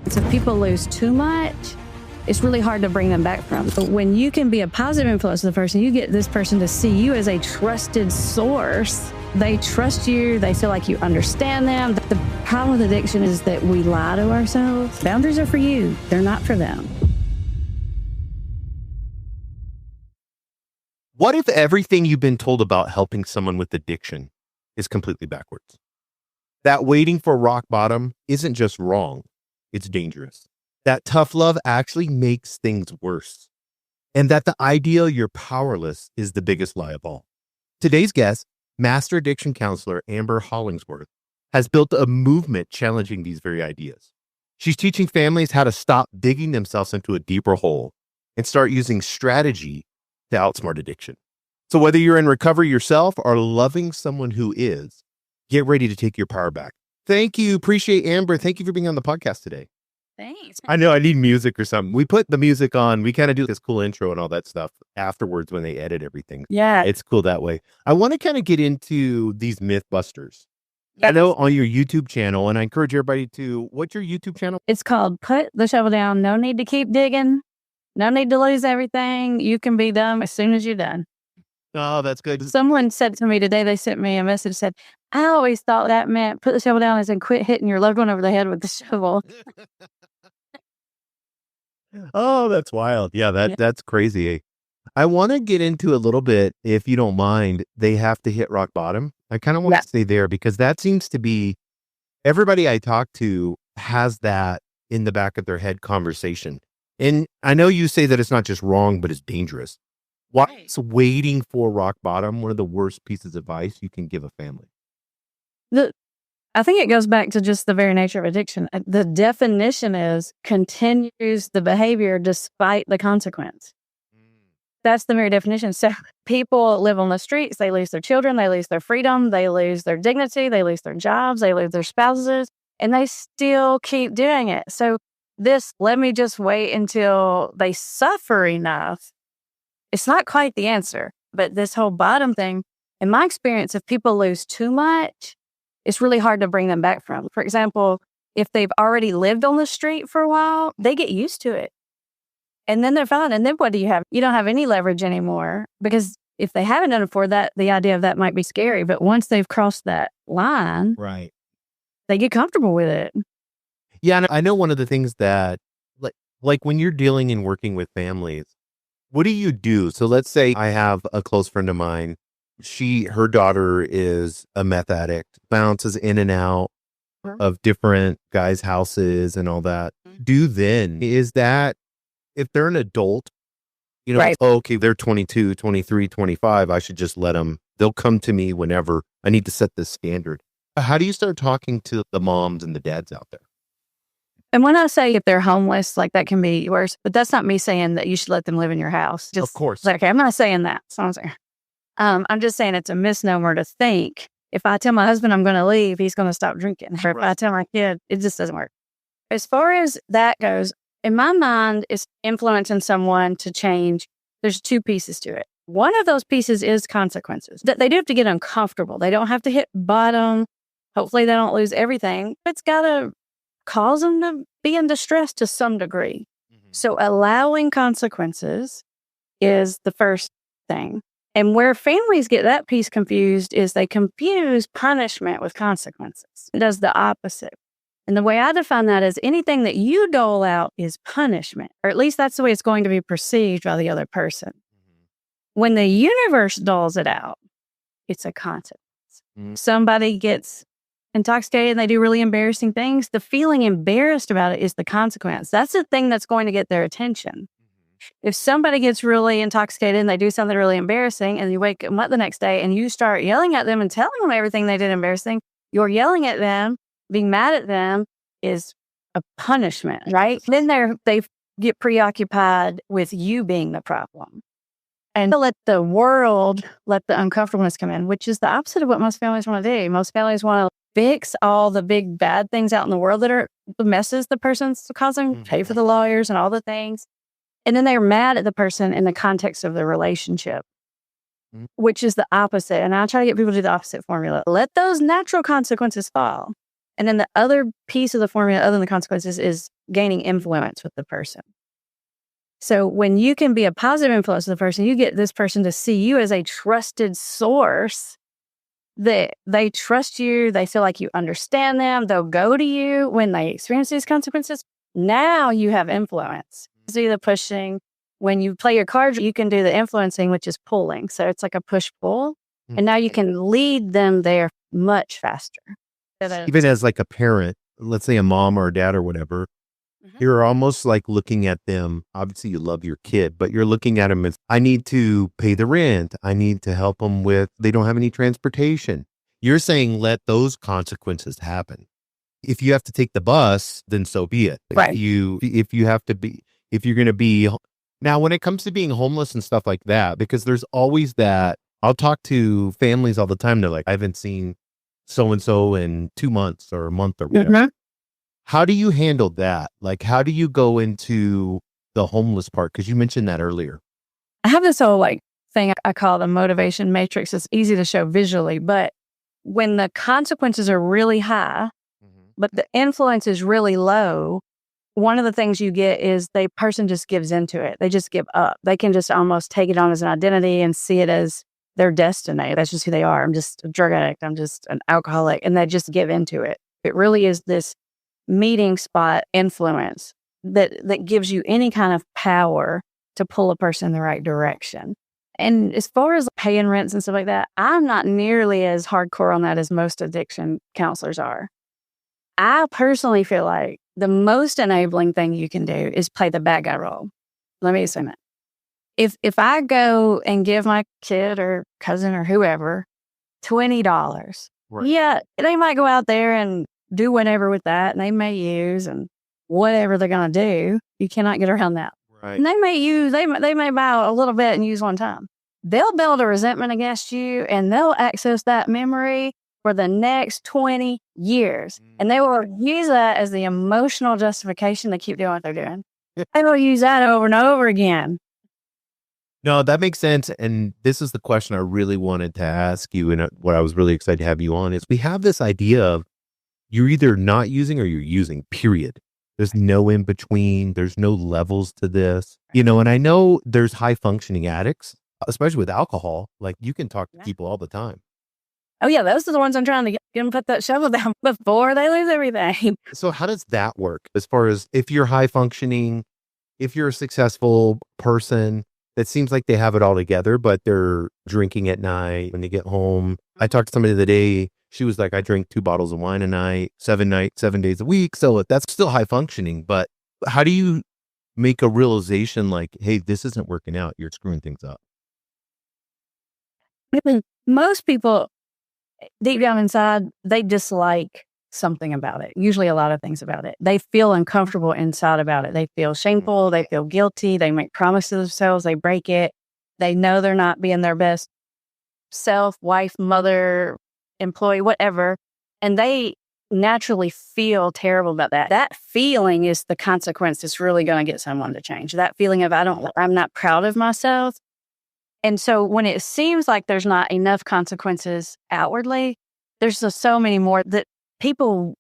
So if people lose too much, it's really hard to bring them back from. But when you can be a positive influence to the person, you get this person to see you as a trusted source. They trust you. They feel like you understand them. The problem with addiction is that we lie to ourselves. Boundaries are for you. They're not for them. What if everything you've been told about helping someone with addiction is completely backwards? That waiting for rock bottom isn't just wrong, it's dangerous. That tough love actually makes things worse. And that the idea you're powerless is the biggest lie of all. Today's guest, Master Addiction Counselor Amber Hollingsworth, has built a movement challenging these very ideas. She's teaching families how to stop digging themselves into a deeper hole and start using strategy to outsmart addiction. So whether you're in recovery yourself or loving someone who is, get ready to take your power back. Thank you. Appreciate Amber. Thank you for being on the podcast today. Thanks. I know I need music or something. We put the music on. We kind of do this cool intro and all that stuff afterwards when they edit everything. Yeah. It's cool that way. I want to kind of get into these myth busters. Yes. I know on your YouTube channel, and I encourage everybody to, what's your YouTube channel? It's called Put the Shovel Down. No need to keep digging. No need to lose everything. You can be done as soon as you're done. Oh, that's good. Someone said to me today, they sent me a message, said, I always thought that meant put the shovel down as in quit hitting your loved one over the head with the shovel. Oh, that's wild. Yeah, that's crazy. I want to get into a little bit, if you don't mind, they have to hit rock bottom. I kind of want to stay there because that seems to be, everybody I talk to has that in the back of their head conversation. And I know you say that it's not just wrong, but it's dangerous. Why is waiting for rock bottom one of the worst pieces of advice you can give a family? I think it goes back to just the very nature of addiction. The definition is continues the behavior despite the consequence. That's the very definition. So people live on the streets, they lose their children, they lose their freedom, they lose their dignity, they lose their jobs, they lose their spouses, and they still keep doing it. So let me just wait until they suffer enough. It's not quite the answer, but this whole bottom thing, in my experience, if people lose too much, it's really hard to bring them back from. For example, if they've already lived on the street for a while, they get used to it. And then they're fine. And then what do you have? You don't have any leverage anymore, because if they haven't done it before, that the idea of that might be scary. But once they've crossed that line, right, they get comfortable with it. Yeah, and I know one of the things that, like when you're dealing and working with families, what do you do? So let's say I have a close friend of mine. Her daughter is a meth addict, bounces in and out of different guys' houses and all that. Is that if they're an adult, right. Okay, they're 22, 23, 25, I should just let them, they'll come to me whenever I need to set this standard. How do you start talking to the moms and the dads out there? And when I say if they're homeless, like that can be worse, but that's not me saying that you should let them live in your house. Of course. Okay, I'm not saying that. So I'm just saying it's a misnomer to think if I tell my husband I'm going to leave, he's going to stop drinking. Or if I tell my kid, it just doesn't work. As far as that goes, in my mind, it's influencing someone to change. There's two pieces to it. One of those pieces is consequences. That they do have to get uncomfortable. They don't have to hit bottom. Hopefully they don't lose everything. It's got to cause them to be in distress to some degree. Mm-hmm. So allowing consequences is the first thing. And where families get that piece confused is they confuse punishment with consequences. It does the opposite. And the way I define that is anything that you dole out is punishment, or at least that's the way it's going to be perceived by the other person. Mm-hmm. When the universe doles it out, it's a consequence. Mm-hmm. Somebody gets intoxicated and they do really embarrassing things. The feeling embarrassed about it is the consequence. That's the thing that's going to get their attention. If somebody gets really intoxicated and they do something really embarrassing and you wake them up the next day and you start yelling at them and telling them everything they did embarrassing, you're yelling at them, being mad at them is a punishment, right? Then they get preoccupied with you being the problem. And let the world, let the uncomfortableness come in, which is the opposite of what most families want to do. Most families want to fix all the big bad things out in the world that are the messes the person's causing, pay for the lawyers and all the things. And then they're mad at the person in the context of the relationship, which is the opposite. And I try to get people to do the opposite formula. Let those natural consequences fall. And then the other piece of the formula, other than the consequences, is gaining influence with the person. So when you can be a positive influence to the person, you get this person to see you as a trusted source, that they trust you. They feel like you understand them. They'll go to you when they experience these consequences. Now you have influence. It's either pushing. When you play your cards, you can do the influencing, which is pulling. So it's like a push-pull. And now you can lead them there much faster. Even as like a parent, let's say a mom or a dad or whatever, you're almost like looking at them. Obviously, you love your kid, but you're looking at them as, I need to pay the rent. I need to help them with, they don't have any transportation. You're saying let those consequences happen. If you have to take the bus, then so be it. Right. If you're going to be, now when it comes to being homeless and stuff like that, because there's always that, I'll talk to families all the time. They're like, I haven't seen so-and-so in 2 months or a month or whatever. How do you handle that? Like, how do you go into the homeless part? Because you mentioned that earlier. I have this whole thing I call the motivation matrix. It's easy to show visually, but when the consequences are really high, but the influence is really low, one of the things you get is the person just gives into it. They just give up. They can just almost take it on as an identity and see it as their destiny. That's just who they are. I'm just a drug addict. I'm just an alcoholic. And they just give into it. It really is this meeting spot influence that gives you any kind of power to pull a person in the right direction. And as far as paying rents and stuff like that, I'm not nearly as hardcore on that as most addiction counselors are. I personally feel like the most enabling thing you can do is play the bad guy role. Let me explain that. If I go and give my kid or cousin or whoever $20, yeah, they might go out there and do whatever with that, and they may use and whatever they're going to do. You cannot get around that. Right. And they may buy a little bit and use one time. They'll build a resentment against you, and they'll access that memory for the next 20 years. And they will use that as the emotional justification to keep doing what they're doing. They will use that over and over again. No, that makes sense. And this is the question I really wanted to ask you. And what I was really excited to have you on is we have this idea of you're either not using or you're using, period. There's no in between. There's no levels to this, and I know there's high functioning addicts, especially with alcohol. Like you can talk to people all the time. Oh yeah. Those are the ones I'm trying to get them put that shovel down before they lose everything. So how does that work as far as if you're high functioning, if you're a successful person that seems like they have it all together, but they're drinking at night when they get home? I talked to somebody the other day. She was like, I drink 2 bottles of wine a night, 7 days a week. So that's still high functioning. But how do you make a realization like, hey, this isn't working out. You're screwing things up? Most people, deep down inside, they dislike something about it. Usually a lot of things about it. They feel uncomfortable inside about it. They feel shameful. They feel guilty. They make promises to themselves. They break it. They know they're not being their best self, wife, mother, employee, whatever. And they naturally feel terrible about that. That feeling is the consequence that's really going to get someone to change. That feeling of I'm not proud of myself. And so when it seems like there's not enough consequences outwardly, there's just so many more that people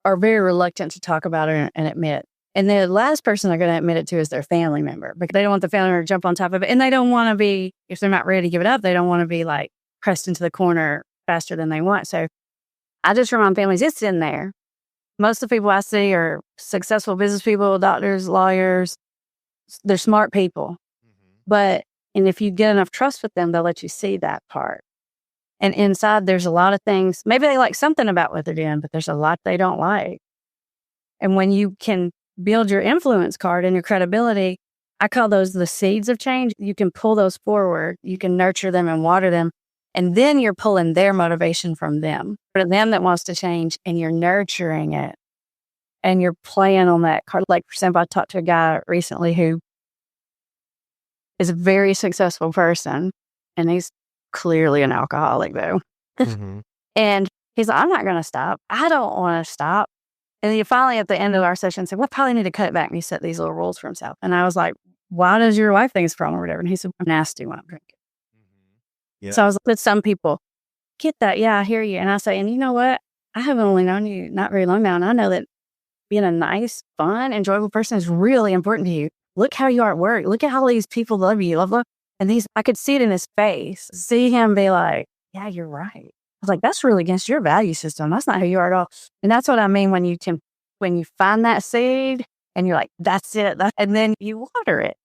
are very reluctant to talk about it and admit. And the last person they're going to admit it to is their family member, because they don't want the family member to jump on top of it. And they don't want to be, if they're not ready to give it up, they don't want to be pressed into the corner faster than they want. So I just remind families, it's in there. Most of the people I see are successful business people, doctors, lawyers. They're smart people. And if you get enough trust with them, they'll let you see that part. And inside, there's a lot of things. Maybe they like something about what they're doing, but there's a lot they don't like. And when you can build your influence card and your credibility, I call those the seeds of change. You can pull those forward. You can nurture them and water them. And then you're pulling their motivation from them, for them that wants to change, and you're nurturing it. And you're playing on that card. Like, for example, I talked to a guy recently who is a very successful person, and he's clearly an alcoholic, though. And he's like, I'm not going to stop. I don't want to stop. And he finally, at the end of our session, said, well, probably need to cut it back. And he set these little rules for himself. And I was like, why does your wife think it's a problem or whatever? And he said, I'm nasty when I'm drinking. Yeah. So I was like, with some people, get that. Yeah, I hear you. And I say, and you know what? I have only known you not very long now, and I know that being a nice, fun, enjoyable person is really important to you. Look how you are at work. Look at how these people love you. Love. And I could see it in his face, see him be like, yeah, you're right. I was like, that's really against your value system. That's not who you are at all. And that's what I mean when you find that seed and you're like, that's it. And then you water it.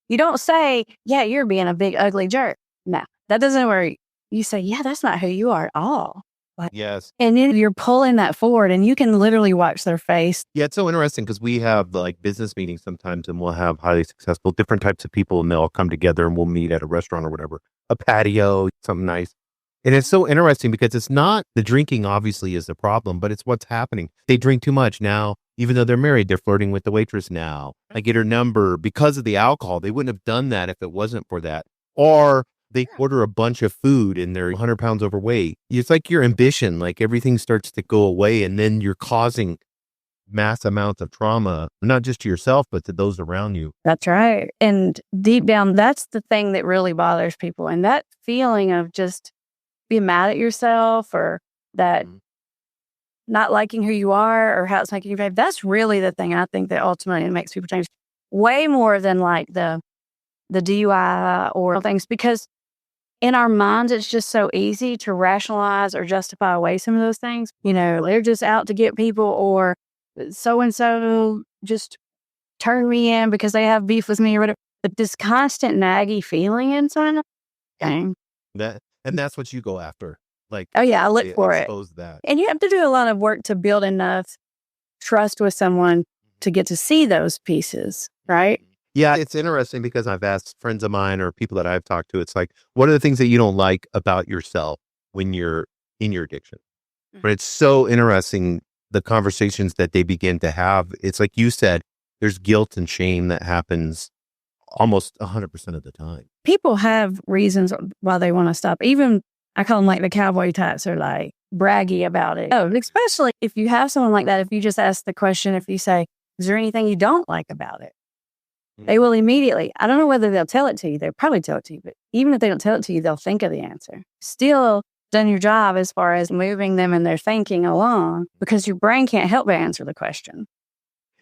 You don't say, yeah, you're being a big, ugly jerk. No, that doesn't work. You say, yeah, that's not who you are at all. Yes. And then you're pulling that forward and you can literally watch their face. Yeah, it's so interesting because we have like business meetings sometimes and we'll have highly successful different types of people and they'll all come together and we'll meet at a restaurant or whatever, a patio, something nice. And it's so interesting because it's not the drinking obviously is the problem, but it's what's happening. They drink too much now. Even though they're married, they're flirting with the waitress now. I get her number because of the alcohol. They wouldn't have done that if it wasn't for that. Or they order a bunch of food and they're 100 pounds overweight. It's like your ambition, like everything starts to go away and then you're causing mass amounts of trauma, not just to yourself, but to those around you. That's right. And deep down, that's the thing that really bothers people. And that feeling of just being mad at yourself or that not liking who you are or how it's making you behave, that's really the thing I think that ultimately makes people change way more than like the DUI or things, because in our minds, it's just so easy to rationalize or justify away some of those things. You know, they're just out to get people, or so-and-so just turned me in because they have beef with me or whatever. But this constant naggy feeling inside, dang. And that's what you go after. Like, oh yeah, I look for it. That. And you have to do a lot of work to build enough trust with someone to get to see those pieces, right? Yeah, it's interesting because I've asked friends of mine or people that I've talked to, it's like, what are the things that you don't like about yourself when you're in your addiction? But it's so interesting, the conversations that they begin to have. It's like you said, there's guilt and shame that happens almost 100% of the time. People have reasons why they want to stop. Even, I call them like the cowboy types, are like braggy about it. Oh, especially if you have someone like that, if you just ask the question, if you say, is there anything you don't like about it? They will immediately, I don't know whether they'll tell it to you. They'll probably tell it to you, but even if they don't tell it to you, they'll think of the answer. Still done your job as far as moving them in their thinking along, because your brain can't help but answer the question.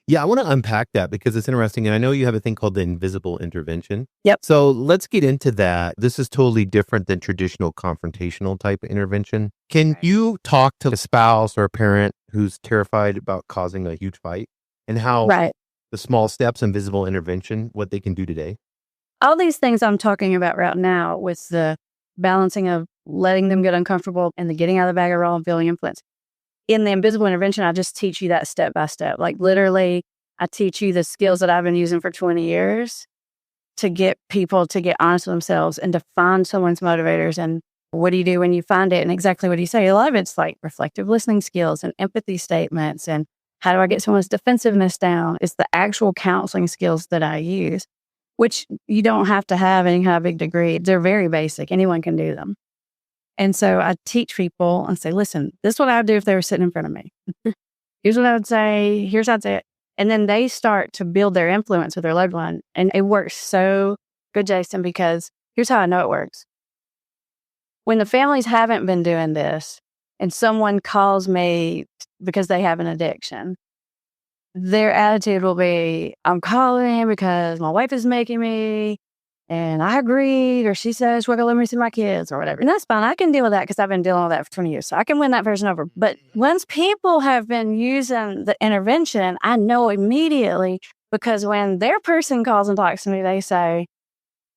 Yeah, I want to unpack that because it's interesting. And I know you have a thing called the invisible intervention. Yep. So let's get into that. This is totally different than traditional confrontational type intervention. Can you talk to a spouse or a parent who's terrified about causing a huge fight and how the small steps, invisible intervention, what they can do today? All these things I'm talking about right now with the balancing of letting them get uncomfortable and the getting out of the bag of raw and feeling influence. In the invisible intervention, I just teach you that step by step. Like literally, I teach you the skills that I've been using for 20 years to get people to get honest with themselves and to find someone's motivators. And what do you do when you find it? And exactly what you say. A lot of it's like reflective listening skills and empathy statements. And how do I get someone's defensiveness down? It's the actual counseling skills that I use, which you don't have to have any kind of big degree. They're very basic. Anyone can do them. And so I teach people and say, listen, this is what I would do if they were sitting in front of me. Here's what I would say. Here's how I'd say it. And then they start to build their influence with their loved one. And it works so good, Jason, because here's how I know it works. When the families haven't been doing this and someone calls me because they have an addiction, their attitude will be, I'm calling because my wife is making me. And I agreed, or she says, well, let me see my kids or whatever. And that's fine. I can deal with that because I've been dealing with that for 20 years. So I can win that person over. But once people have been using the intervention, I know immediately, because when their person calls and talks to me, they say,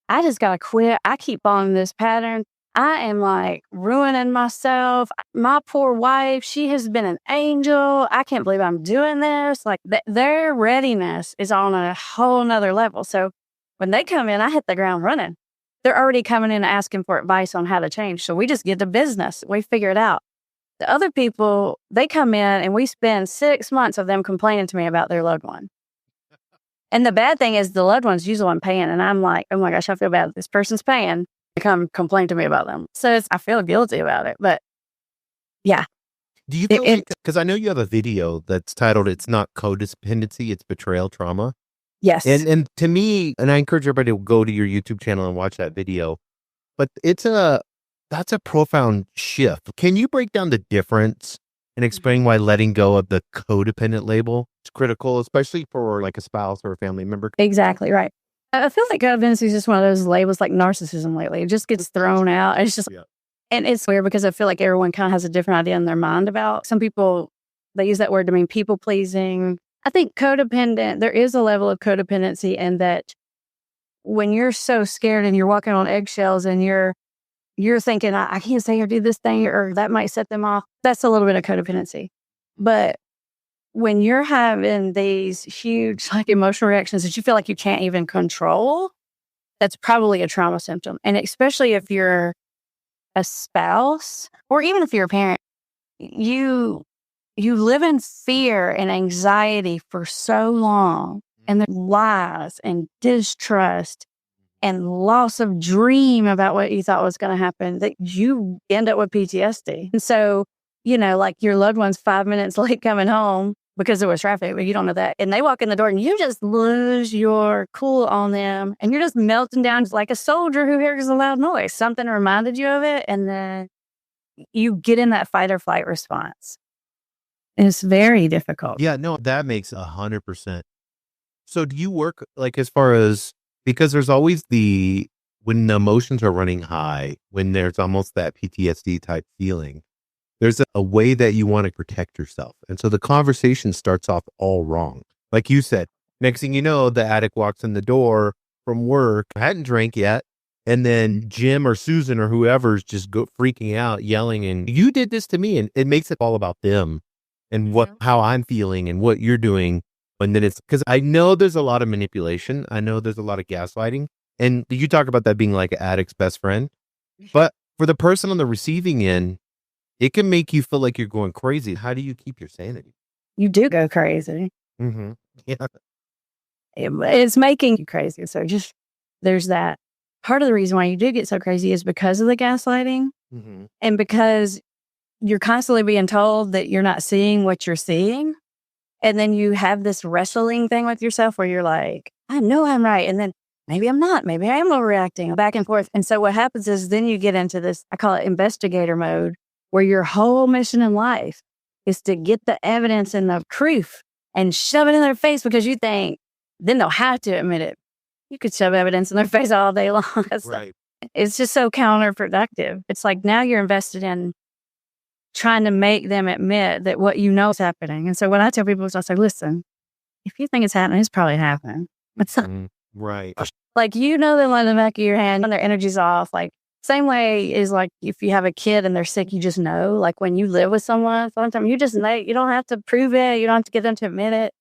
I just got to quit. I keep following this pattern. I am like ruining myself. My poor wife, she has been an angel. I can't believe I'm doing this. Like their readiness is on a whole nother level. So when they come in, I hit the ground running. They're already coming in asking for advice on how to change. So we just get to business. We figure it out. The other people, they come in and we spend 6 months of them complaining to me about their loved one. And the bad thing is the loved one's usually the one paying. And I'm like, oh my gosh, I feel bad. This person's paying to come complain to me about them. So I feel guilty about it. But yeah. Do you feel because I know you have a video that's titled, It's Not Codependency, It's Betrayal Trauma. Yes. And to me, and I encourage everybody to go to your YouTube channel and watch that video, but that's a profound shift. Can you break down the difference and explain why letting go of the codependent label is critical, especially for like a spouse or a family member? Exactly right. I feel like codependency is just one of those labels like narcissism lately. It just gets thrown out. It's just, and it's weird because I feel like everyone kind of has a different idea in their mind about. Some people, they use that word to mean people pleasing. I think codependent, there is a level of codependency in that when you're so scared and you're walking on eggshells and you're thinking, I can't say or do this thing or that might set them off. That's a little bit of codependency. But when you're having these huge like emotional reactions that you feel like you can't even control, that's probably a trauma symptom. And especially if you're a spouse or even if you're a parent, you live in fear and anxiety for so long, and the lies and distrust and loss of dream about what you thought was going to happen that you end up with PTSD. And so, like your loved one's 5 minutes late coming home because there was traffic, but you don't know that. And they walk in the door and you just lose your cool on them and you're just melting down like a soldier who hears a loud noise. Something reminded you of it. And then you get in that fight or flight response. It's very difficult. Yeah, no, that makes 100%. So do you work like as far as, because there's always when the emotions are running high, when there's almost that PTSD type feeling, there's a way that you want to protect yourself. And so the conversation starts off all wrong. Like you said, next thing you know, the addict walks in the door from work, hadn't drank yet. And then Jim or Susan or whoever's just freaking out, yelling, and you did this to me. And it makes it all about them and how I'm feeling and what you're doing. And then it's because I know there's a lot of manipulation. I know there's a lot of gaslighting. And you talk about that being like an addict's best friend. But for the person on the receiving end, it can make you feel like you're going crazy. How do you keep your sanity? You do go crazy. Mm-hmm. Yeah. It's making you crazy. So just, there's that. Part of the reason why you do get so crazy is because of the gaslighting. Mm-hmm. And because you're constantly being told that you're not seeing what you're seeing. And then you have this wrestling thing with yourself where you're like, I know I'm right. And then maybe I'm not. Maybe I am overreacting, back and forth. And so what happens is then you get into this, I call it investigator mode, where your whole mission in life is to get the evidence and the proof and shove it in their face because you think then they'll have to admit it. You could shove evidence in their face all day long. Right. It's just so counterproductive. It's like now you're invested in trying to make them admit that what you know is happening. And so what I tell people is I say, listen, if you think it's happening, it's probably happening. It's not. Right. Like, them on the back of your hand when their energy's off. Like, same way is like if you have a kid and they're sick, you just know. Like when you live with someone, sometimes you just know. You don't have to prove it. You don't have to get them to admit it.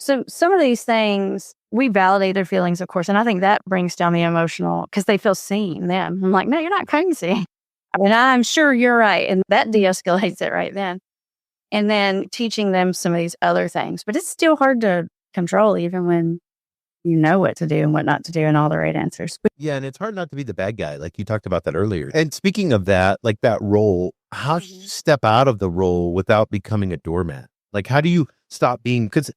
So some of these things, we validate their feelings, of course. And I think that brings down the emotional because they feel seen then. I'm like, no, you're not crazy. I mean, I'm sure you're right. And that de-escalates it right then. And then teaching them some of these other things. But it's still hard to control even when you know what to do and what not to do and all the right answers. Yeah, and it's hard not to be the bad guy. Like you talked about that earlier. And speaking of that, like that role, how do you step out of the role without becoming a doormat? Like how do you stop being, because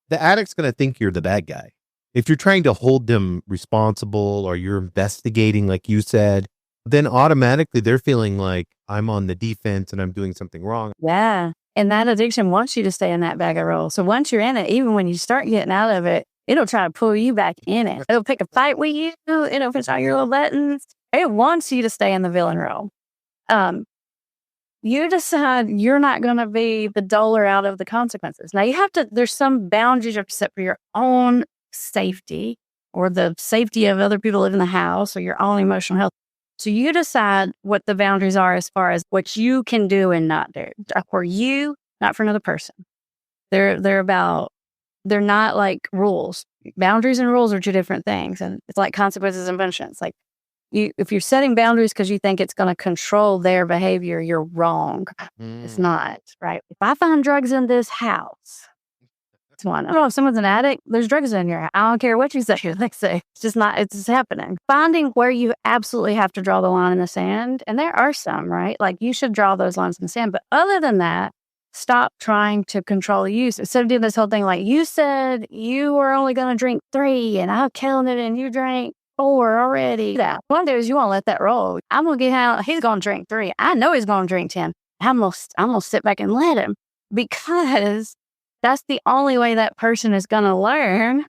the addict's going to think you're the bad guy. If you're trying to hold them responsible or you're investigating, like you said, then automatically they're feeling like I'm on the defense and I'm doing something wrong. Yeah. And that addiction wants you to stay in that bag of role. So once you're in it, even when you start getting out of it, it'll try to pull you back in it. It'll pick a fight with you. It'll push all your little buttons. It wants you to stay in the villain role. You decide you're not going to be the doler out of the consequences. Now there's some boundaries you have to set for your own safety or the safety of other people living in the house or your own emotional health. So you decide what the boundaries are as far as what you can do and not do for you, not for another person. They're not like rules. Boundaries and rules are two different things. And it's like consequences and punishments. Like if you're setting boundaries because you think it's going to control their behavior, you're wrong. It's not, right? If I find drugs in this house, it's one. I don't know if someone's an addict, there's drugs in your house. I don't care what you say. They say it's just not, it's just happening. Finding where you absolutely have to draw the line in the sand. And there are some, right? Like you should draw those lines in the sand. But other than that, stop trying to control the use. Instead of doing this whole thing like you said you were only going to drink 3 and I counted and you drank 4 already. That one day is you won't let that roll. I'm going to get out. He's going to drink 3. I know he's going to drink 10. I'm gonna sit back and let him, because that's the only way that person is going to learn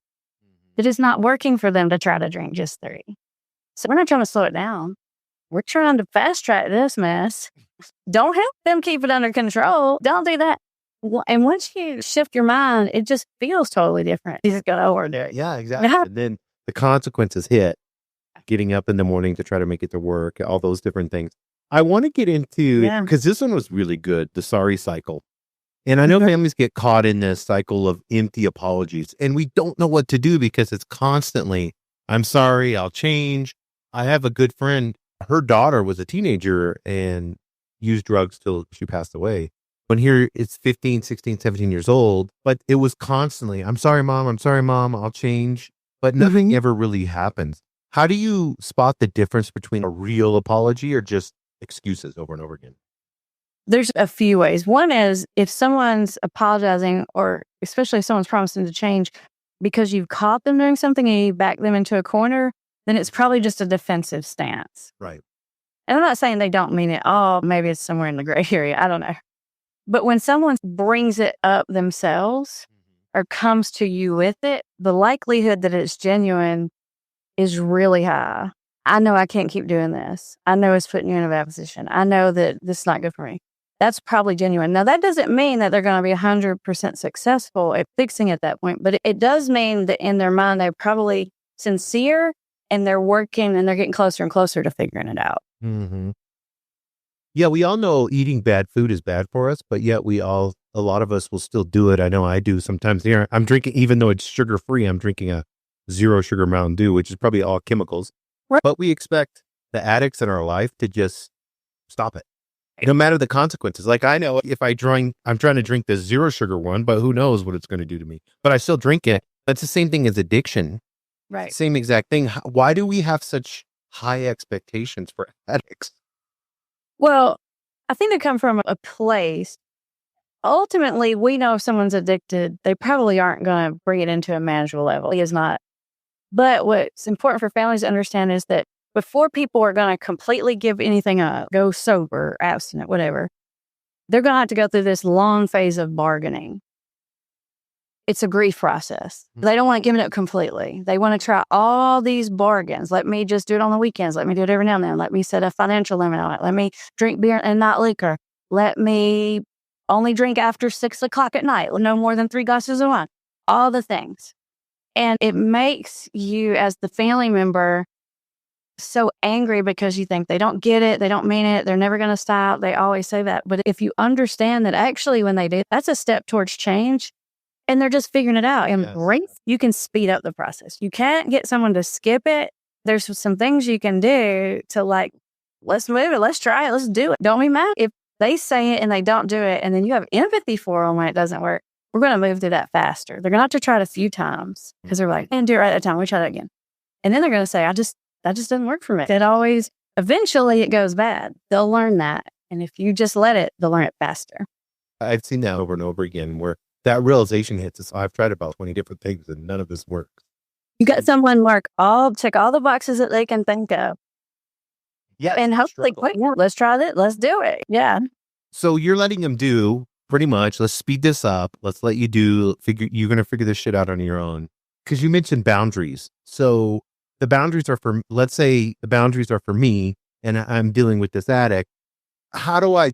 that it's not working for them to try to drink just 3. So we're not trying to slow it down. We're trying to fast track this mess. Don't help them keep it under control. Don't do that. And once you shift your mind, it just feels totally different. You just go, oh, we're doing it. Yeah, exactly. And then the consequences hit. Getting up in the morning to try to make it to work, all those different things. I want to get into, because this one was really good, the sorry cycle. And I know families get caught in this cycle of empty apologies, and we don't know what to do because it's constantly, I'm sorry, I'll change. I have a good friend. Her daughter was a teenager and used drugs till she passed away. When here it's 15, 16, 17 years old, but it was constantly, I'm sorry, mom, I'll change. But nothing ever really happens. How do you spot the difference between a real apology or just excuses over and over again? There's a few ways. One is if someone's apologizing, or especially if someone's promising to change because you've caught them doing something and you back them into a corner, then it's probably just a defensive stance. Right. And I'm not saying they don't mean it. Oh, maybe it's somewhere in the gray area. I don't know. But when someone brings it up themselves or comes to you with it, the likelihood that it's genuine is really high. I know I can't keep doing this. I know it's putting you in a bad position. I know that this is not good for me. That's probably genuine. Now, that doesn't mean that they're going to be 100% successful at fixing at that point, but it does mean that in their mind, they're probably sincere and they're working and they're getting closer and closer to figuring it out. Mm-hmm. Yeah, we all know eating bad food is bad for us, but yet a lot of us will still do it. I know I do sometimes. Here, I'm drinking, even though it's sugar-free, I'm drinking a 0 sugar Mountain Dew, which is probably all chemicals. Right. But we expect the addicts in our life to just stop it, no matter the consequences. Like, I know if I'm trying to drink the 0 sugar one, but who knows what it's going to do to me. But I still drink it. That's the same thing as addiction. Right. Same exact thing. Why do we have such high expectations for addicts? Well, I think they come from a place. Ultimately, we know if someone's addicted, they probably aren't going to bring it into a manageable level. He is not. But what's important for families to understand is that before people are going to completely give anything up, go sober, abstinent, whatever, they're going to have to go through this long phase of bargaining. It's a grief process. They don't want to give it up completely. They want to try all these bargains. Let me just do it on the weekends. Let me do it every now and then. Let me set a financial limit on it. Let me drink beer and not liquor. Let me only drink after 6 o'clock at night. No more than 3 glasses of wine. All the things. And it makes you, as the family member, so angry because you think they don't get it, they don't mean it, they're never going to stop. They always say that. But if you understand that actually when they do, that's a step towards change and they're just figuring it out. And you can speed up the process. You can't get someone to skip it. There's some things you can do to, like, let's move it, let's try it, let's do it. Don't be mad if they say it and they don't do it. And then you have empathy for them when it doesn't work. We're going to move through that faster. They're going to have to try it a few times because they're like, and do it right at that time. We try that again. And then they're going to say, that just doesn't work for me. Eventually it goes bad. They'll learn that. And if you just let it, they'll learn it faster. I've seen that over and over again where that realization hits us. I've tried about 20 different things and none of this works. You got someone check all the boxes that they can think of. Yeah. And hopefully, let's try that. Let's do it. Yeah. So you're letting them do pretty much, let's speed this up. Let's let you you're going to figure this shit out on your own. Because you mentioned boundaries. So the boundaries are let's say the boundaries are for me and I'm dealing with this addict. How do I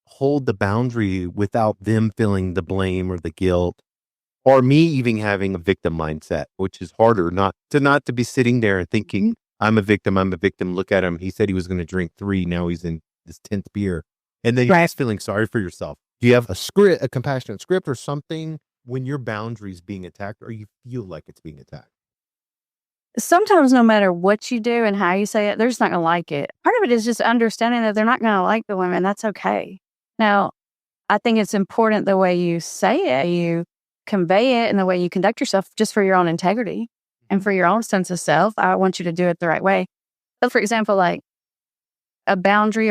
hold the boundary without them feeling the blame or the guilt or me even having a victim mindset, which is harder not to be sitting there and thinking, I'm a victim. Look at him. He said he was going to drink 3. Now he's in his 10th beer. And then you're just feeling sorry for yourself. Do you have a compassionate script or something when your boundaries being attacked or you feel like it's being attacked? Sometimes no matter what you do and how you say it, they're just not going to like it. Part of it is just understanding that they're not going to like the women. That's okay. Now, I think it's important the way you say it, you convey it, and the way you conduct yourself just for your own integrity and for your own sense of self. I want you to do it the right way. So, for example, like, a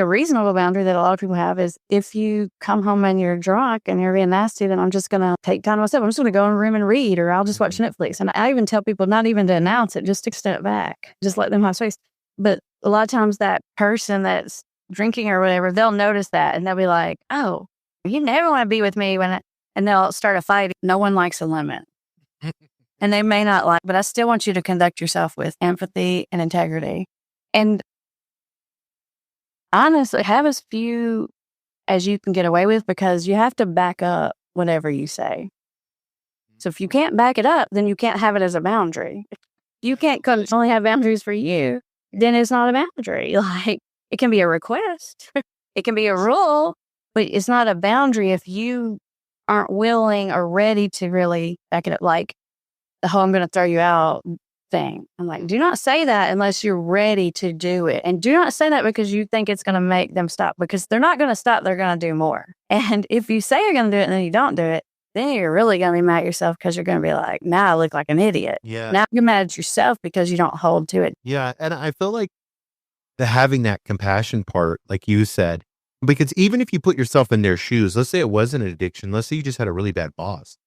reasonable boundary that a lot of people have is if you come home and you're drunk and you're being nasty, then I'm just going to take time to myself. I'm just going to go in a room and read, or I'll just watch Netflix. And I even tell people not even to announce it, just to step back, just let them have space. But a lot of times that person that's drinking or whatever, they'll notice that and they'll be like, oh, you never want to be with me and they'll start a fight. No one likes a limit. And they may not like, but I still want you to conduct yourself with empathy and integrity. And honestly, have as few as you can get away with, because you have to back up whatever you say. So if you can't back it up, then you can't have it as a boundary. If you can't only have boundaries for you, then it's not a boundary. Like, it can be a request. It can be a rule, but it's not a boundary if you aren't willing or ready to really back it up. Like the whole I'm going to throw you out thing. I'm like, do not say that unless you're ready to do it. And do not say that because you think it's going to make them stop, because they're not going to stop. They're going to do more. And if you say you're going to do it and then you don't do it, then you're really going to be mad at yourself, because you're going to be like, now I look like an idiot. Yeah. Now you're mad at yourself because you don't hold to it. Yeah. And I feel like having that compassion part, like you said, because even if you put yourself in their shoes, let's say it wasn't an addiction. Let's say you just had a really bad boss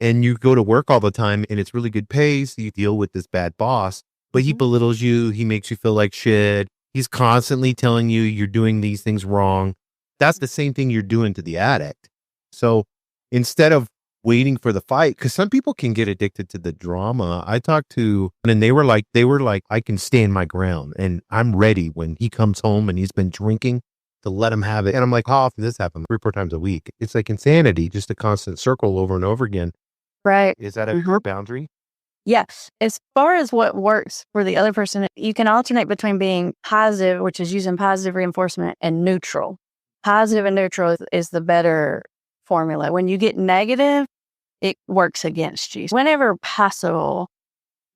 and you go to work all the time and it's really good pay. So you deal with this bad boss, but he belittles you. He makes you feel like shit. He's constantly telling you you're doing these things wrong. That's the same thing you're doing to the addict. So instead of waiting for the fight, because some people can get addicted to the drama. I talked to, and they were like, I can stand my ground and I'm ready when he comes home and he's been drinking to let him have it. And I'm like, how often does this happen? 3 or 4 times a week. It's like insanity, just a constant circle over and over again. Right. Is that a boundary? Yes. As far as what works for the other person, you can alternate between being positive, which is using positive reinforcement, and neutral. Positive and neutral is the better formula. When you get negative, it works against you. Whenever possible,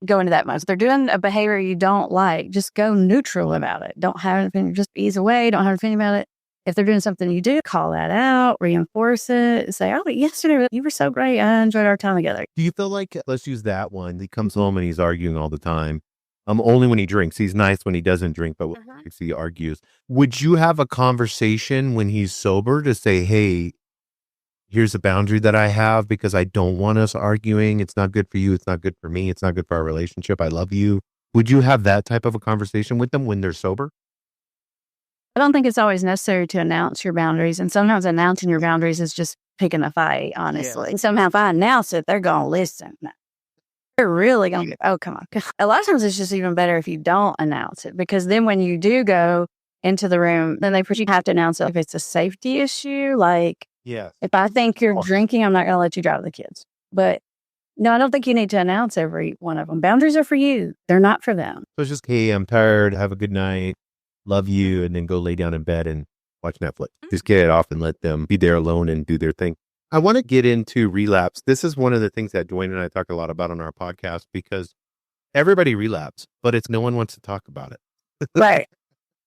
go into that mode. If they're doing a behavior you don't like, just go neutral about it. Don't have anything, just ease away. Don't have anything about it. If they're doing something you do, call that out, reinforce it, say, oh, yesterday you were so great. I enjoyed our time together. Do you feel like, let's use that one. He comes home and he's arguing all the time. Only when he drinks. He's nice when he doesn't drink, but when he argues. Would you have a conversation when he's sober to say, hey, here's a boundary that I have because I don't want us arguing. It's not good for you. It's not good for me. It's not good for our relationship. I love you. Would you have that type of a conversation with them when they're sober? I don't think it's always necessary to announce your boundaries. And sometimes announcing your boundaries is just picking a fight, honestly. Yeah. Somehow if I announce it, they're going to listen. They're really going to go, oh, come on. A lot of times it's just even better if you don't announce it, because then when you do go into the room, then they have to announce it if it's a safety issue. Like, if I think you're drinking, I'm not going to let you drive the kids. But no, I don't think you need to announce every one of them. Boundaries are for you. They're not for them. So it's just, hey, I'm tired. Have a good night. Love you. And then go lay down in bed and watch Netflix. Just get it off and let them be there alone and do their thing. I want to get into relapse. This is one of the things that Dwayne and I talk a lot about on our podcast, because everybody relapse, but no one wants to talk about it. Right.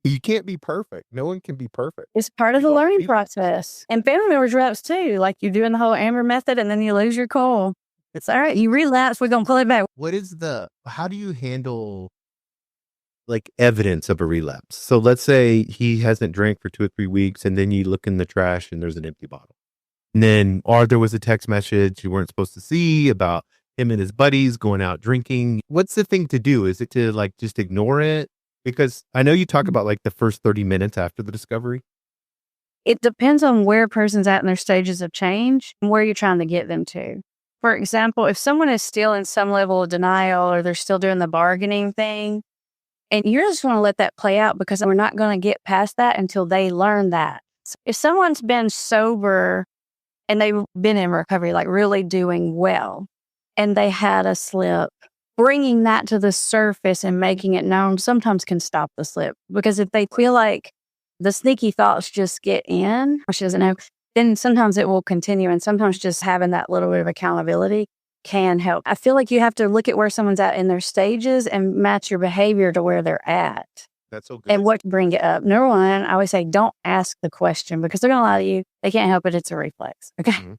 You can't be perfect. No one can be perfect. It's part of the learning process. And family members relapse too. Like, you're doing the whole Amber method and then you lose your cool. It's all right. You relapse. We're going to pull it back. How do you handle like evidence of a relapse? So let's say he hasn't drank for 2 or 3 weeks and then you look in the trash and there's an empty bottle. And then, or there was a text message you weren't supposed to see about him and his buddies going out drinking. What's the thing to do? Is it to like just ignore it? Because I know you talk about like the first 30 minutes after the discovery. It depends on where a person's at in their stages of change and where you're trying to get them to. For example, if someone is still in some level of denial, or they're still doing the bargaining thing, and you're just going to let that play out, because we're not going to get past that until they learn that. So if someone's been sober and they've been in recovery, like really doing well, and they had a slip, bringing that to the surface and making it known sometimes can stop the slip. Because if they feel like the sneaky thoughts just get in, or she doesn't know, then sometimes it will continue. And sometimes just having that little bit of accountability can help. I feel like you have to look at where someone's at in their stages and match your behavior to where they're at. That's so good. And what bring it up. Number one, I always say, don't ask the question, because they're going to lie to you. They can't help it. It's a reflex. Okay. Mm-hmm.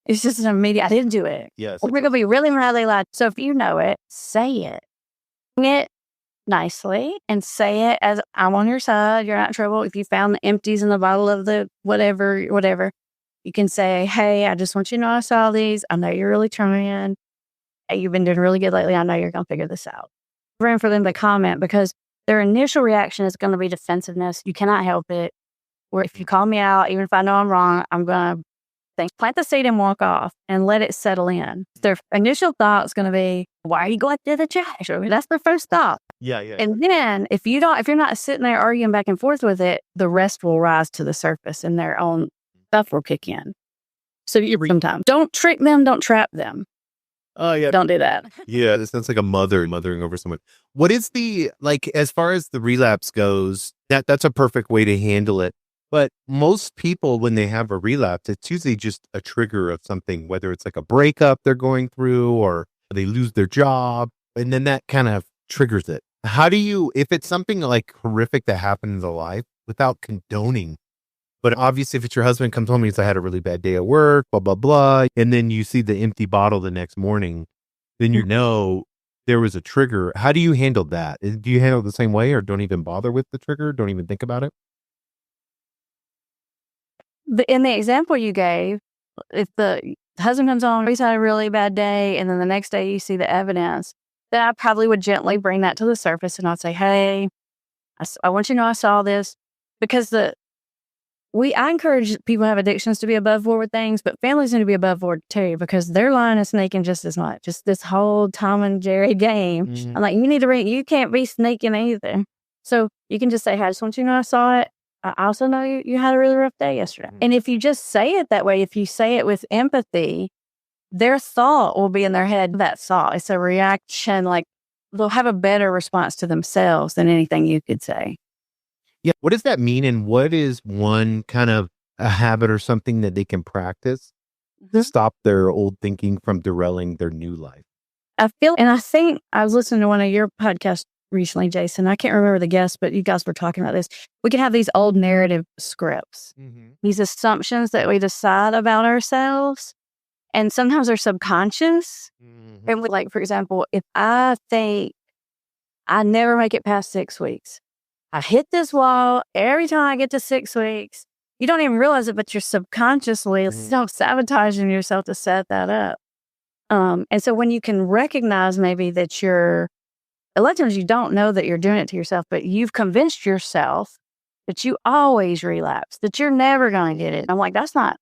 It's just an immediate, I didn't do it. Yes. We're going to be really highly lied. So if you know it, say it. Say it nicely and say it as, I'm on your side. You're not in trouble. If you found the empties in the bottle of the whatever, you can say, hey, I just want you to know I saw these. I know you're really trying. Hey, you've been doing really good lately. I know you're going to figure this out. Room for them to comment, because their initial reaction is going to be defensiveness. You cannot help it. Or if you call me out, even if I know I'm wrong, I'm going to plant the seed and walk off and let it settle in. Their initial thought is going to be, why are you going to the trash? Or that's their first thought. Yeah. And then if you're not sitting there arguing back and forth with it, the rest will rise to the surface and their own stuff will kick in. So sometimes don't trick them, don't trap them. Oh, yeah. Don't do that. Yeah, this sounds like a mothering over someone. What is as far as the relapse goes, that's a perfect way to handle it. But most people, when they have a relapse, it's usually just a trigger of something, whether it's like a breakup they're going through or they lose their job. And then that kind of triggers it. How do you, if it's something like horrific that happened in the life without condoning, but obviously if it's your husband comes home and says, I had a really bad day at work, blah, blah, blah. And then you see the empty bottle the next morning, then you know there was a trigger. How do you handle that? Do you handle it the same way or don't even bother with the trigger? Don't even think about it? In the example you gave, if the husband comes home, he's had a really bad day, and then the next day you see the evidence, then I probably would gently bring that to the surface and I'd say, hey, I want you to know I saw this. Because I encourage people who have addictions to be above board with things, but families need to be above board too, because their line is sneaking just as much. Just this whole Tom and Jerry game. Mm-hmm. I'm like, you can't be sneaking either. So you can just say, hey, I just want you to know I saw it. I also know you had a really rough day yesterday. Mm-hmm. And if you just say it that way, if you say it with empathy, their thought will be in their head. That thought, it's a reaction. Like they'll have a better response to themselves than anything you could say. Yeah. What does that mean? And what is one kind of a habit or something that they can practice to stop their old thinking from derailing their new life? I think I was listening to one of your podcasts recently, Jason. I can't remember the guest, but you guys were talking about this. We can have these old narrative scripts, these assumptions that we decide about ourselves. And sometimes they're subconscious. And for example, if I think I never make it past 6 weeks, I hit this wall every time I get to 6 weeks. You don't even realize it, but you're subconsciously self-sabotaging yourself to set that up. And so when you can recognize maybe that a lot of times you don't know that you're doing it to yourself, but you've convinced yourself that you always relapse, that you're never going to get it. I'm like, that's not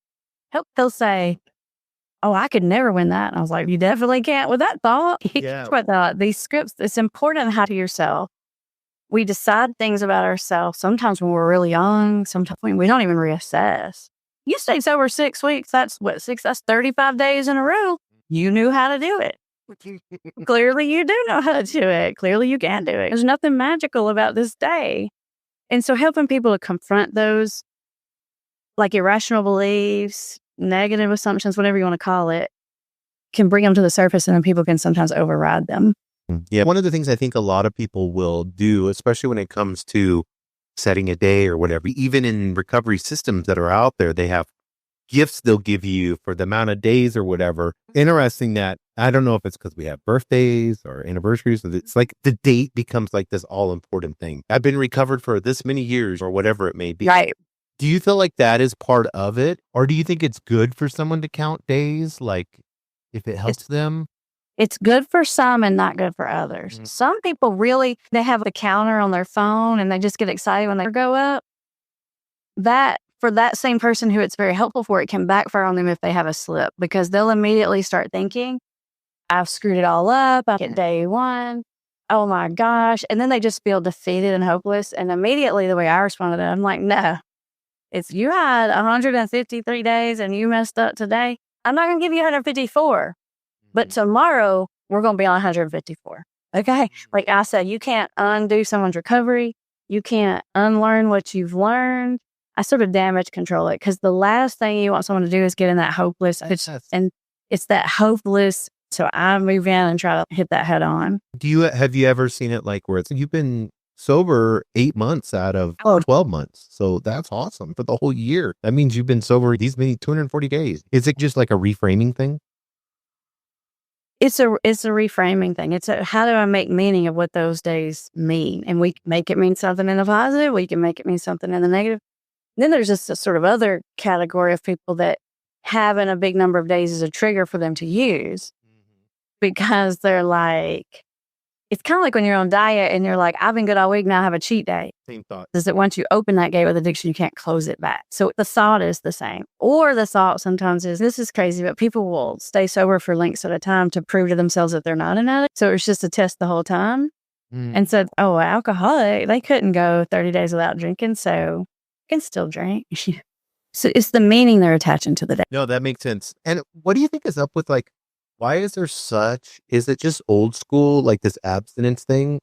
help. They'll say, oh, I could never win that. And I was like, you definitely can't with that thought. Yeah. But these scripts, it's important how to yourself. We decide things about ourselves sometimes when we're really young, sometimes when we don't even reassess. You stay sober 6 weeks. That's 35 days in a row. You knew how to do it. Clearly you do know how to do it. Clearly you can do it. There's nothing magical about this day. And so helping people to confront those like irrational beliefs, negative assumptions, whatever you want to call it, can bring them to the surface and then people can sometimes override them. Yeah. One of the things I think a lot of people will do, especially when it comes to setting a day or whatever, even in recovery systems that are out there, they have gifts they'll give you for the amount of days or whatever. Interesting that, I don't know if it's because we have birthdays or anniversaries, or it's like the date becomes like this all important thing. I've been recovered for this many years or whatever it may be. Right. Do you feel like that is part of it? Or do you think it's good for someone to count days? Like if it helps them? It's good for some and not good for others. Some people they have a counter on their phone and they just get excited when they go up. That, for that same person who it's very helpful for, it can backfire on them if they have a slip, because they'll immediately start thinking, I've screwed it all up. I get day one. Oh my gosh. And then they just feel defeated and hopeless. And immediately the way I responded to that, I'm like, no, it's you had 153 days and you messed up today. I'm not going to give you 154. But tomorrow, we're going to be on 154. Okay? Like I said, you can't undo someone's recovery. You can't unlearn what you've learned. I sort of damage control it, because the last thing you want someone to do is get in that hopeless. And it's that hopeless. So I move in and try to hit that head on. Have you ever seen it like where you've been sober 8 months out of 12 months? So that's awesome for the whole year. That means you've been sober these many 240 days. Is it just like a reframing thing? It's a reframing thing. It's how do I make meaning of what those days mean? And we can make it mean something in the positive. We can make it mean something in the negative. Then there's just a sort of other category of people that having a big number of days is a trigger for them to use, because they're like, it's kind of like when you're on diet and you're like, I've been good all week, now I have a cheat day. Same thought. Is that once you open that gate with addiction, you can't close it back. So the thought is the same. Or the thought sometimes is, this is crazy, but people will stay sober for lengths at a time to prove to themselves that they're not an addict. So it's just a test the whole time. And said, oh, alcoholic, they couldn't go 30 days without drinking, so I can still drink. So it's the meaning they're attaching to the day. No, that makes sense. And what do you think is up with why is it just old school, like this abstinence thing?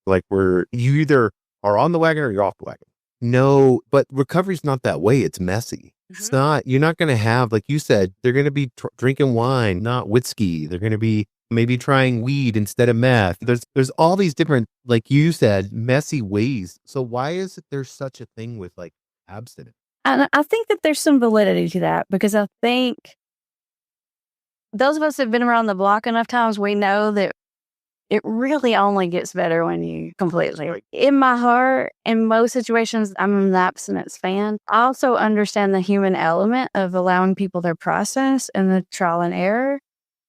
Like where you either are on the wagon or you're off the wagon. No, but recovery's not that way. It's messy. It's not, you're not going to have, like you said, they're going to be drinking wine, not whiskey. They're going to be maybe trying weed instead of meth. There's all these different, like you said, messy ways. So why is it there's such a thing with abstinence? And I think that there's some validity to that, because I think those of us that have been around the block enough times, we know that it really only gets better when you completely. Right. In my heart, in most situations, I'm an abstinence fan. I also understand the human element of allowing people their process and the trial and error,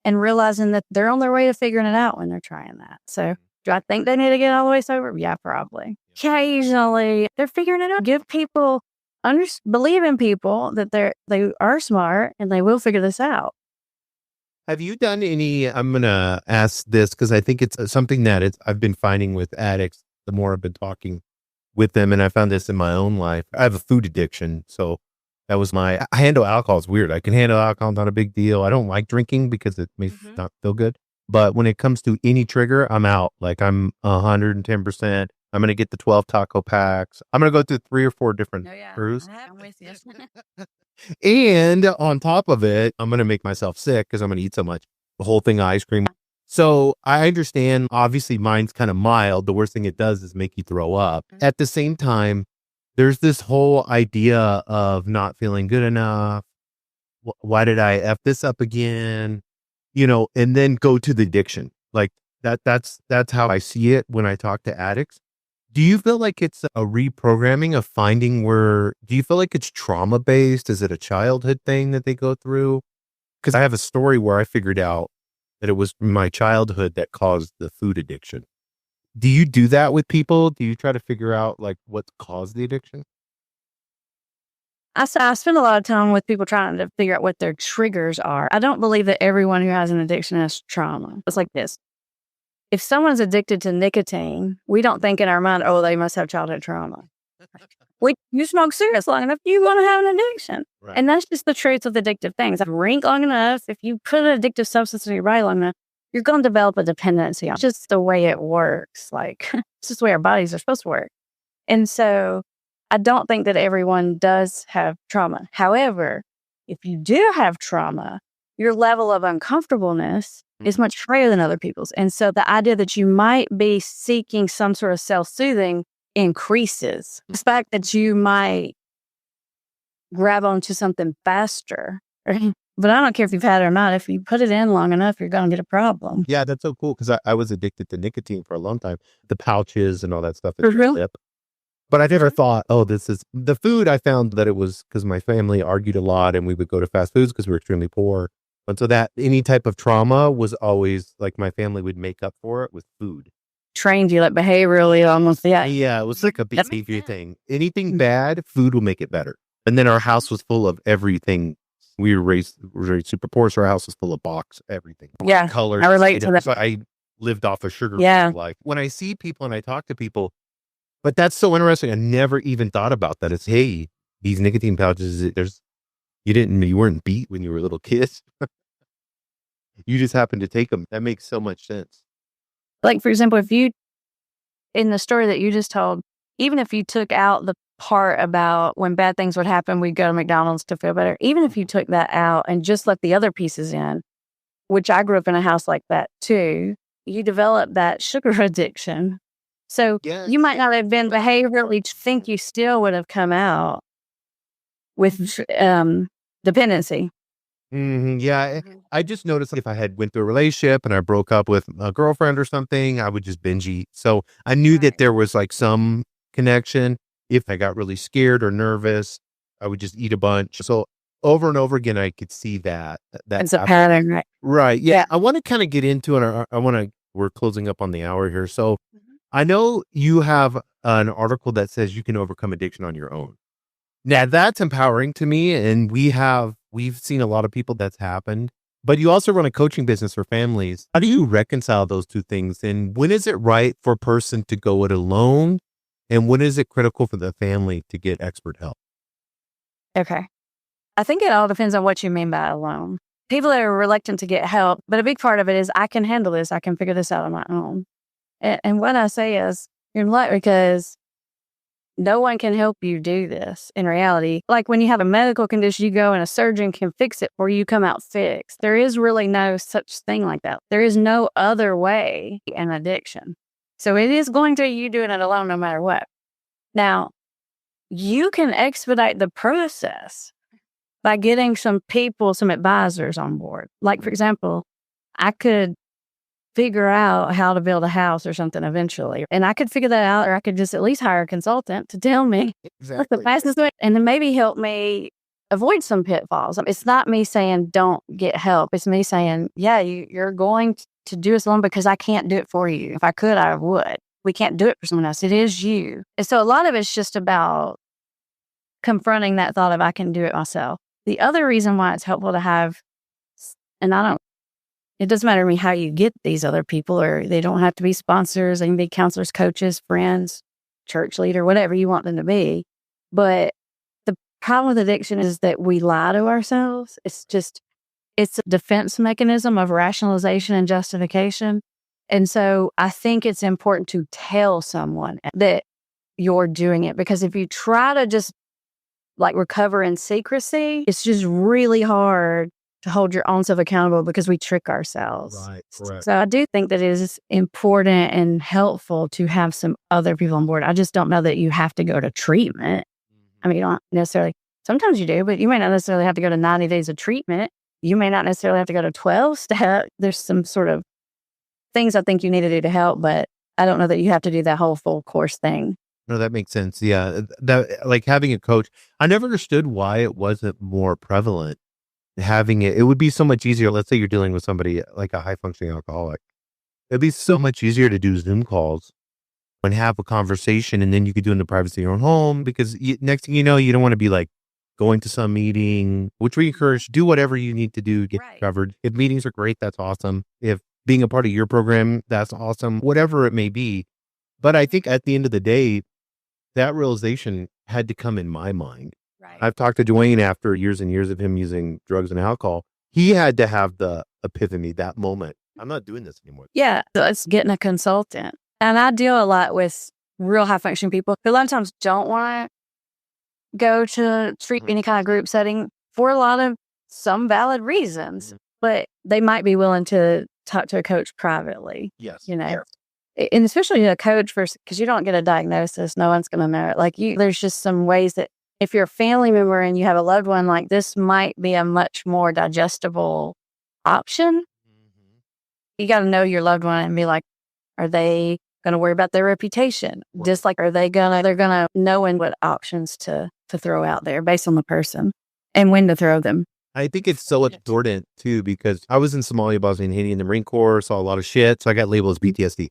and realizing that they're on their way to figuring it out when they're trying that. So do I think they need to get all the way sober? Yeah, probably. Occasionally, they're figuring it out. Give people, believe in people that they are smart and they will figure this out. Have you done any, I'm going to ask this because I think it's something that I've been finding with addicts the more I've been talking with them, and I found this in my own life. I have a food addiction, so that was I handle alcohol. It's weird. I can handle alcohol, not a big deal. I don't like drinking because it makes me not feel good. But when it comes to any trigger, I'm out. Like I'm 110%. I'm going to get the 12 taco packs. I'm going to go through 3 or 4 different crews. I'm with you. And on top of it, I'm going to make myself sick because I'm going to eat so much. The whole thing of ice cream. So I understand, obviously mine's kind of mild. The worst thing it does is make you throw up. At the same time, there's this whole idea of not feeling good enough. Why did I F this up again? And then go to the addiction. Like that's how I see it when I talk to addicts. Do you feel like it's a reprogramming of finding do you feel like it's trauma based? Is it a childhood thing that they go through? Because I have a story where I figured out that it was my childhood that caused the food addiction. Do you do that with people? Do you try to figure out what caused the addiction? I spend a lot of time with people trying to figure out what their triggers are. I don't believe that everyone who has an addiction has trauma. It's like this. If someone's addicted to nicotine, we don't think in our mind, oh, they must have childhood trauma. You smoke cigarettes long enough, you're going to have an addiction. Right. And that's just the truth of addictive things. If you drink long enough, if you put an addictive substance in your body long enough, you're going to develop a dependency on it. It's just the way it works. It's just the way our bodies are supposed to work. And so I don't think that everyone does have trauma. However, if you do have trauma, your level of uncomfortableness is much higher than other people's. And so the idea that you might be seeking some sort of self-soothing increases. The fact that you might grab onto something faster. Right? But I don't care if you've had it or not. If you put it in long enough, you're going to get a problem. Yeah, that's so cool because I was addicted to nicotine for a long time. The pouches and all that stuff. But I never thought, this is the food. I found that it was because my family argued a lot and we would go to fast foods because we were extremely poor. And so that any type of trauma was always my family would make up for it with food. Trained you behaviorally almost. Yeah. Yeah. It was like a behavior thing. Anything bad, food will make it better. And then our house was full of everything. We were raised super poor. So our house was full of everything. Yeah. Colors. I relate to that. So I lived off of sugar. Yeah. When I see people and I talk to people, but that's so interesting. I never even thought about that. It's, hey, these nicotine pouches, you weren't beat when you were a little kid. You just happened to take them. That makes so much sense. For example, in the story that you just told, even if you took out the part about when bad things would happen, we'd go to McDonald's to feel better. Even if you took that out and just let the other pieces in, which I grew up in a house like that too, you develop that sugar addiction. So you might not have been behaviorally think you still would have come out with dependency. Yeah, I just noticed if I had went through a relationship and I broke up with a girlfriend or something, I would just binge eat. So I knew that there was some connection. If I got really scared or nervous, I would just eat a bunch. So over and over again, I could see that. It's a pattern, right? Right. Yeah. I want to kind of get into it. I want to We're closing up on the hour here. So I know you have an article that says you can overcome addiction on your own. Now that's empowering to me. And we've seen a lot of people that's happened, but you also run a coaching business for families. How do you reconcile those two things? And when is it right for a person to go it alone? And when is it critical for the family to get expert help? Okay. I think it all depends on what you mean by alone. People that are reluctant to get help, but a big part of it is I can handle this. I can figure this out on my own. And what I say is you're in luck because no one can help you do this in reality. Like when you have a medical condition, you go and a surgeon can fix it or you come out fixed. There is really no such thing like that. There is no other way in addiction. So it is going to be you doing it alone no matter what. Now, you can expedite the process by getting some people, some advisors on board. Like, for example, I could figure out how to build a house or something eventually. And I could figure that out, or I could just at least hire a consultant to tell me what's the fastest way and then maybe help me avoid some pitfalls. It's not me saying don't get help. It's me saying, yeah, you're going to do this alone because I can't do it for you. If I could, I would. We can't do it for someone else. It is you. And so a lot of it's just about confronting that thought of I can do it myself. The other reason why it's helpful to have, and it doesn't matter to me how you get these other people, or they don't have to be sponsors. They can be counselors, coaches, friends, church leader, whatever you want them to be. But the problem with addiction is that we lie to ourselves. It's a defense mechanism of rationalization and justification. And so I think it's important to tell someone that you're doing it, because if you try to just like recover in secrecy, it's just really hard to hold your own self accountable because we trick ourselves. Right, correct. So I do think that it is important and helpful to have some other people on board. I just don't know that you have to go to treatment. I mean, you don't necessarily, sometimes you do, but you may not necessarily have to go to 90 days of treatment. You may not necessarily have to go to 12 step. There's some sort of things I think you need to do to help, but I don't know that you have to do that whole full course thing. No, that makes sense. Yeah. That, like having a coach, I never understood why it wasn't more prevalent. Having it would be so much easier. Let's say you're dealing with somebody like a high functioning alcoholic. It'd be so much easier to do Zoom calls and have a conversation, and then you could do it in the privacy of your own home, because next thing you know, you don't want to be like going to some meeting, which we encourage. Do whatever you need to do to get covered. If meetings are great, that's awesome. If being a part of your program, that's awesome. Whatever it may be. But I think at the end of the day, that realization had to come in my mind. Right. I've talked to Dwayne after years and years of him using drugs and alcohol. He had to have the epiphany, that moment. I'm not doing this anymore. Yeah. So it's getting a consultant. And I deal a lot with real high functioning people who a lot of times don't want to go to any kind of group setting for a lot of some valid reasons, but they might be willing to talk to a coach privately. Yes. You know. Yes. And especially a coach because you don't get a diagnosis. No one's going to know it. Like there's just some ways that if you're a family member and you have a loved one, like this might be a much more digestible option. Mm-hmm. You got to know your loved one and be like, are they going to worry about their reputation? Right. Just like, they're going to know what options to throw out there based on the person and when to throw them. I think it's so important too, because I was in Somalia, Bosnia, and Haiti in the Marine Corps, saw a lot of shit. So I got labeled as PTSD.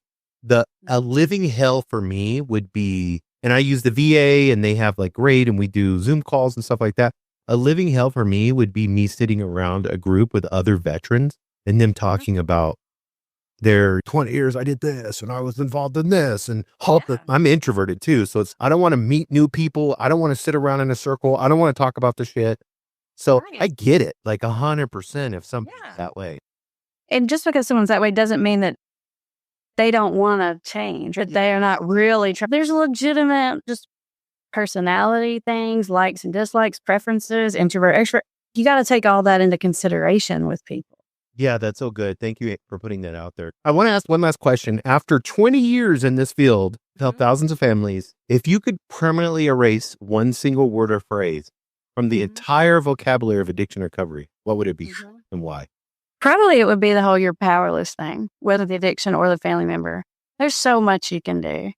A living hell for me would be, and I use the VA and they have like grade and we do Zoom calls and stuff like that. A living hell for me would be me sitting around a group with other veterans and them talking about their 20 years, I did this and I was involved in this and I'm introverted too. So I don't want to meet new people. I don't want to sit around in a circle. I don't want to talk about the shit. So I get it like 100% if somebody's that way. And just because someone's that way doesn't mean that they don't want to change, or they are not really there's legitimate just personality things, likes and dislikes, preferences, introvert, extrovert. You got to take all that into consideration with people. Yeah, that's so good. Thank you for putting that out there. I want to ask one last question. After 20 years in this field, help thousands of families, if you could permanently erase one single word or phrase from the entire vocabulary of addiction recovery, what would it be and why? Probably it would be the whole you're powerless thing, whether the addiction or the family member. There's so much you can do.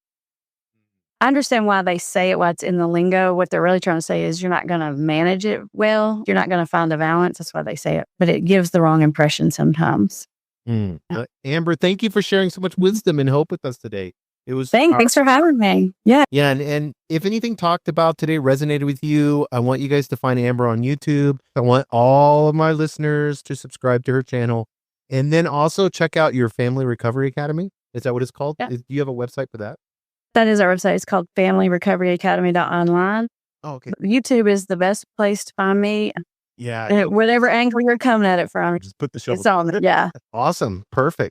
I understand why they say it, why it's in the lingo. What they're really trying to say is you're not going to manage it well. You're not going to find a balance. That's why they say it. But it gives the wrong impression sometimes. Amber, thank you for sharing so much wisdom and hope with us today. It was thanks for having me. Yeah. Yeah. And if anything talked about today resonated with you, I want you guys to find Amber on YouTube. I want all of my listeners to subscribe to her channel. And then also check out your Family Recovery Academy. Is that what it's called? Yeah. Do you have a website for that? That is our website. It's called familyrecoveryacademy.online. Oh, okay. YouTube is the best place to find me. Yeah. Whatever angle you're coming at it from. Just put the show. It's on. Yeah. Awesome. Perfect.